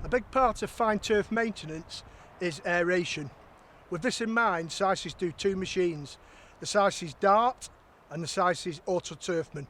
A big part of fine turf maintenance is aeration. With this in mind, SISIS do two machines, the SISIS Dart and the SISIS Supaturfman.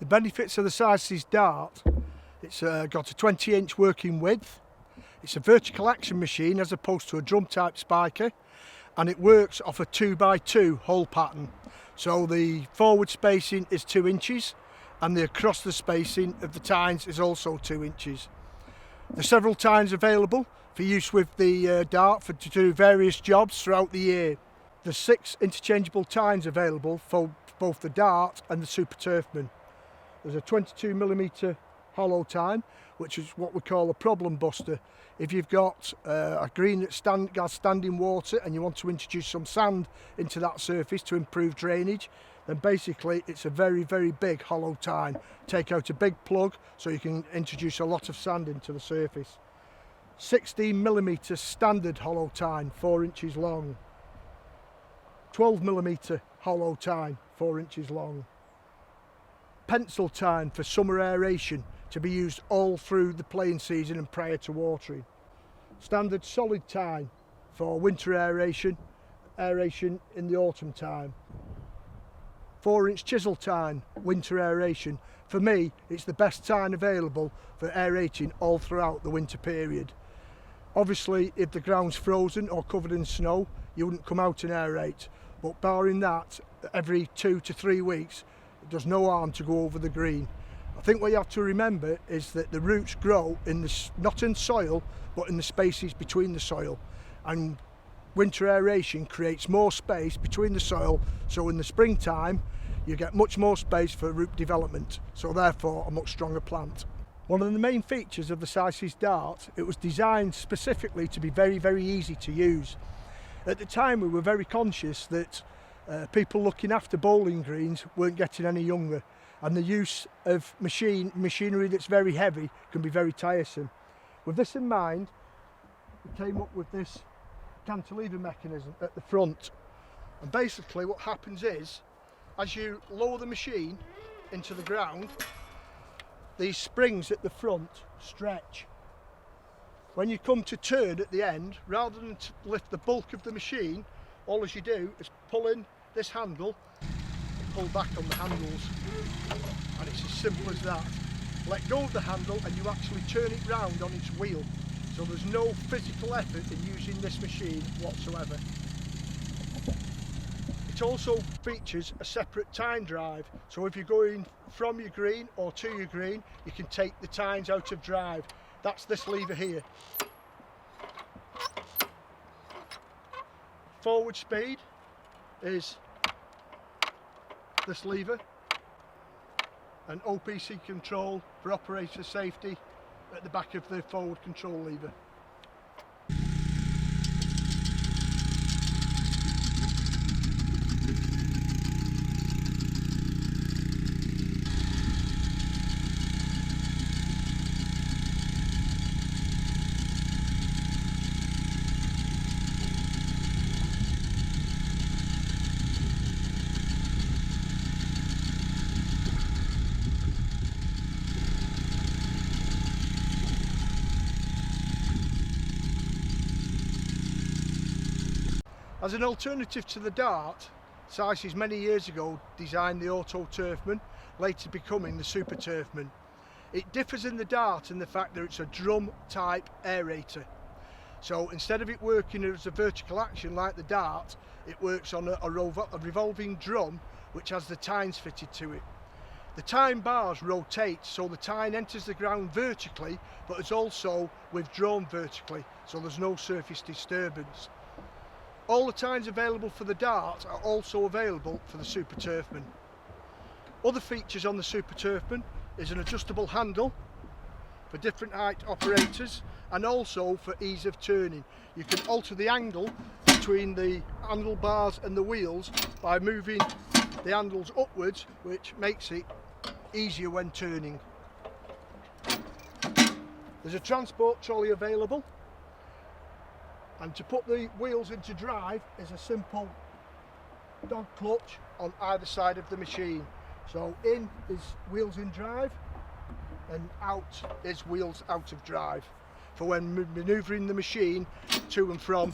The benefits of the SISIS Dart: it's got a 20-inch working width, it's a vertical action machine as opposed to a drum type spiker, and it works off a 2x2 hole pattern. So the forward spacing is 2 inches and the across the spacing of the tines is also 2 inches. There's several tines available for use with the Dart to do various jobs throughout the year. There's 6 interchangeable tines available for both the Dart and the Supaturfman. There's a 22mm hollow tine, which is what we call a problem buster. If you've got a green that has standing water and you want to introduce some sand into that surface to improve drainage, then basically it's a very, very big hollow tine. Take out a big plug so you can introduce a lot of sand into the surface. 16mm standard hollow tine, 4 inches long. 12mm hollow tine, 4 inches long. Pencil tine for summer aeration to be used all through the playing season and prior to watering. Standard solid tine for winter aeration in the autumn time. 4-inch chisel tine, winter aeration. For me, it's the best tine available for aerating all throughout the winter period. Obviously, if the ground's frozen or covered in snow, you wouldn't come out and aerate, but barring that, every 2 to 3 weeks, it does no harm to go over the green. I think what you have to remember is that the roots grow not in soil, but in the spaces between the soil. And winter aeration creates more space between the soil, so in the springtime you get much more space for root development, so therefore a much stronger plant. One of the main features of the SISIS Dart, it was designed specifically to be very, very easy to use. At the time we were very conscious that people looking after bowling greens weren't getting any younger, and the use of machinery that's very heavy can be very tiresome. With this in mind, we came up with this cantilever mechanism at the front, and basically what happens is, as you lower the machine into the ground, these springs at the front stretch. When you come to turn at the end, rather than to lift the bulk of the machine, all as you do is pull in this handle and pull back on the handles, and it's as simple as that. Let go of the handle and you actually turn it round on its wheel, so there's no physical effort in using this machine whatsoever. It also features a separate tine drive, so if you're going from your green or to your green, you can take the tines out of drive. That's this lever here. Forward speed is this lever, and OPC control for operator safety at the back of the forward control lever. As an alternative to the Dart, SISIS many years ago designed the Autoturfman, later becoming the Supaturfman. It differs in the Dart in the fact that it's a drum type aerator. So instead of it working as a vertical action like the Dart, it works on a revolving drum which has the tines fitted to it. The tine bars rotate, so the tine enters the ground vertically, but is also withdrawn vertically, so there's no surface disturbance. All the tines available for the Dart are also available for the Supaturfman. Other features on the Supaturfman is an adjustable handle for different height operators, and also for ease of turning. You can alter the angle between the handlebars and the wheels by moving the handles upwards, which makes it easier when turning. There's a transport trolley available, and to put the wheels into drive is a simple dog clutch on either side of the machine. So in is wheels in drive, and out is wheels out of drive for when manoeuvring the machine to and from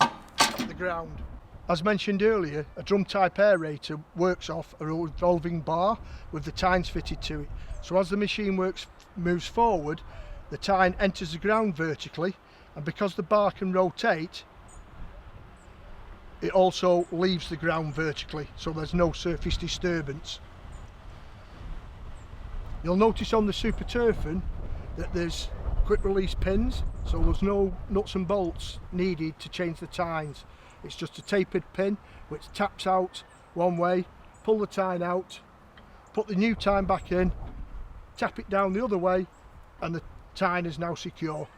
the ground. As mentioned earlier, a drum type aerator works off a revolving bar with the tines fitted to it. So as the machine moves forward, the tine enters the ground vertically, and because the bar can rotate, it also leaves the ground vertically, so there's no surface disturbance. You'll notice on the Supaturfman that there's quick release pins, so there's no nuts and bolts needed to change the tines. It's just a tapered pin which taps out one way, pull the tine out, put the new tine back in, tap it down the other way, and the tine is now secure.